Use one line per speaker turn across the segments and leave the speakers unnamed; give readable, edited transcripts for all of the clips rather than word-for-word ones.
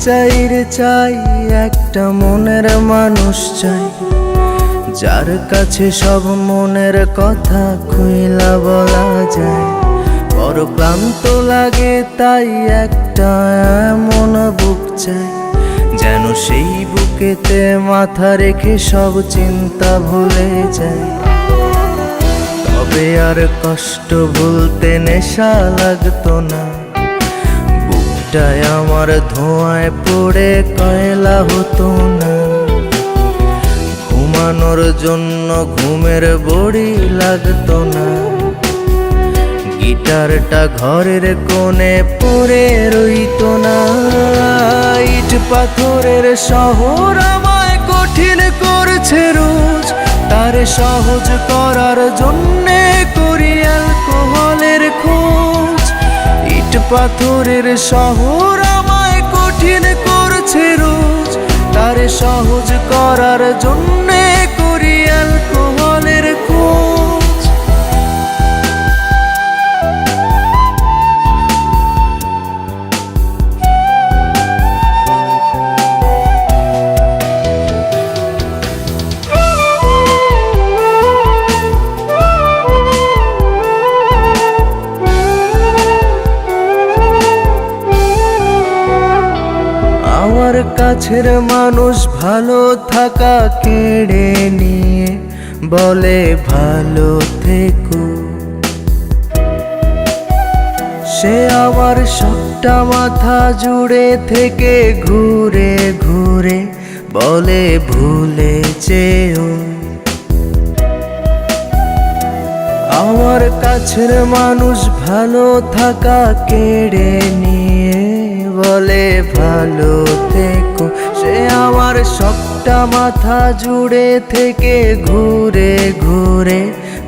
চাই রে চাই, একটা মনের মানুষ চাই, যার কাছে সব মনের কথা খুইলা বলা যায়। বড় ক্লান্ত লাগে তাই একটা এমন বুক চাই, যেন সেই বুকেতে মাথা রেখে সব চিন্তা ভুলে যায়। তবে আর কষ্ট ভুলতে নেশা লাগতো না, বুকটায় আমার ধোঁয়ায় পড়ে কয়লা হতো না। ঘুমানোর জন্য ঘুমের বড়ি লাগতো না, গিটারটা ঘরের কোণে পড়ে রইতো না। ইট পাথরের শহর আমায় কঠিন করছে রোজ, তারে সহজ করার জন্যে করি অ্যালকোহলের খোঁজ। ইট পাথরের শহর আমায় কঠিন করছে রোজ, তারে সহজ করার জন্যে করি অ্যালকোহলের খোঁজ। আমার কাছের মানুষ ভালো থাকা কেড়ে নিয়ে বলে ভালো থেকো, সে আমার সবটা মাথা জুড়ে থেকে ঘুরে ঘুরে বলে ভুলে যেও। আমার কাছের মানুষ ভালো থাকা কেড়ে নিয়ে বলে ভালো থেকো, সে আমার সবটা মাথা জুড়ে থেকে ঘুরে ঘুরে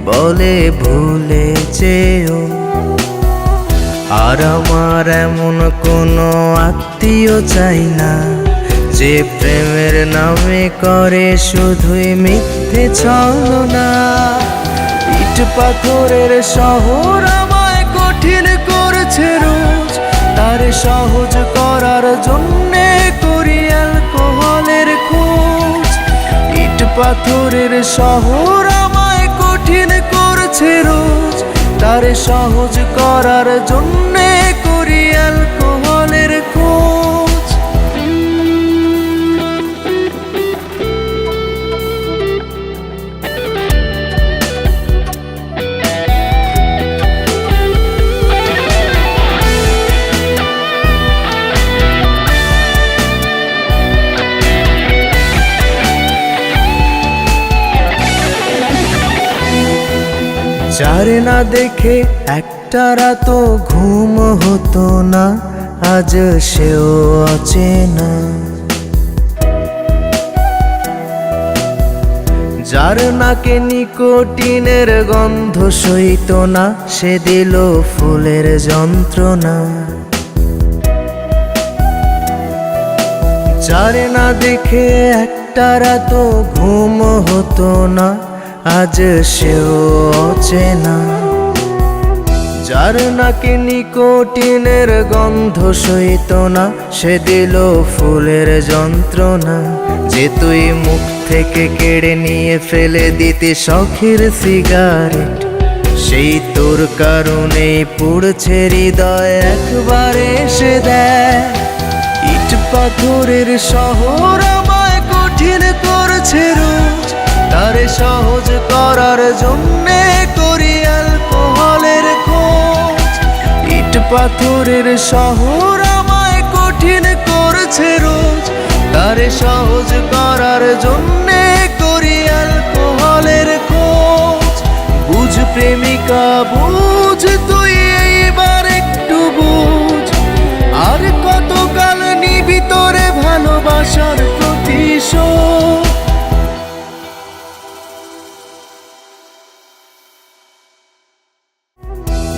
বলে ভুলে যেও। আর আমার এমন কোনো আত্মীয় চাই না, যে প্রেমের নামে করে শুধুই মিথ্যে ছলনা। ইট পাথরের শহর আমায় কঠিন করছে রোজ, তারে সহজ করার জন্যে করি অ্যালকোহলের খোঁজ। ইট পাথরের শহর আমায় কঠিন করছে রোজ, তারে সহজ করার জন্যে করি অ্যালকোহলের খোঁজ। যারে না দেখে একটা রাতও ঘুম হতো না, আজ সেও অচেনা। যার নাকে নিকোটিনের গন্ধ সইত না, সে দিল ফুলের যন্ত্রণা। যারে না দেখে একটা রাতও ঘুম হতো না, আজ সেও অচেনা। যার নাকে নিকোটিনের গন্ধ সইত না, সে দিল ফুলের যন্ত্রণা। যে তুই মুখ থেকে কেড়ে নিয়ে ফেলে দিতে শখের সিগারেট, সেই তোর কারণেই পুড়ছে হৃদয় একবারে এসে দেয়। ইট পাথরের শহর আমায় কঠিন করছে রোজ, তারে সহজ করার জন্যে করি অ্যালকোহলের খোঁজ। ইট পাথরের শহর আমায় কঠিন করছে রোজ, তারে সহজ করার জন্যে করি অ্যালকোহলের খোঁজ। বুঝ প্রেমিকা বুঝ, তুই এইবার একটু বুঝ, আর কতকাল নিবি তোরে ভালোবাসার প্রতিশোধ।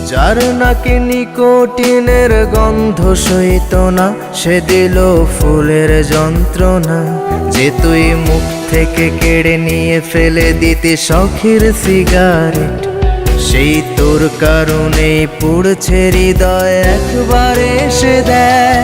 যার নাকে নিকোটিনের গন্ধ সইত না, সে দিল ফুলের যন্ত্রণা। যে তুই মুখ থেকে কেড়ে নিয়ে ফেলে দিতে শখের সিগারেট, সেই তোর কারণেই পুড়ছে হৃদয় একবারে এসে দেয়।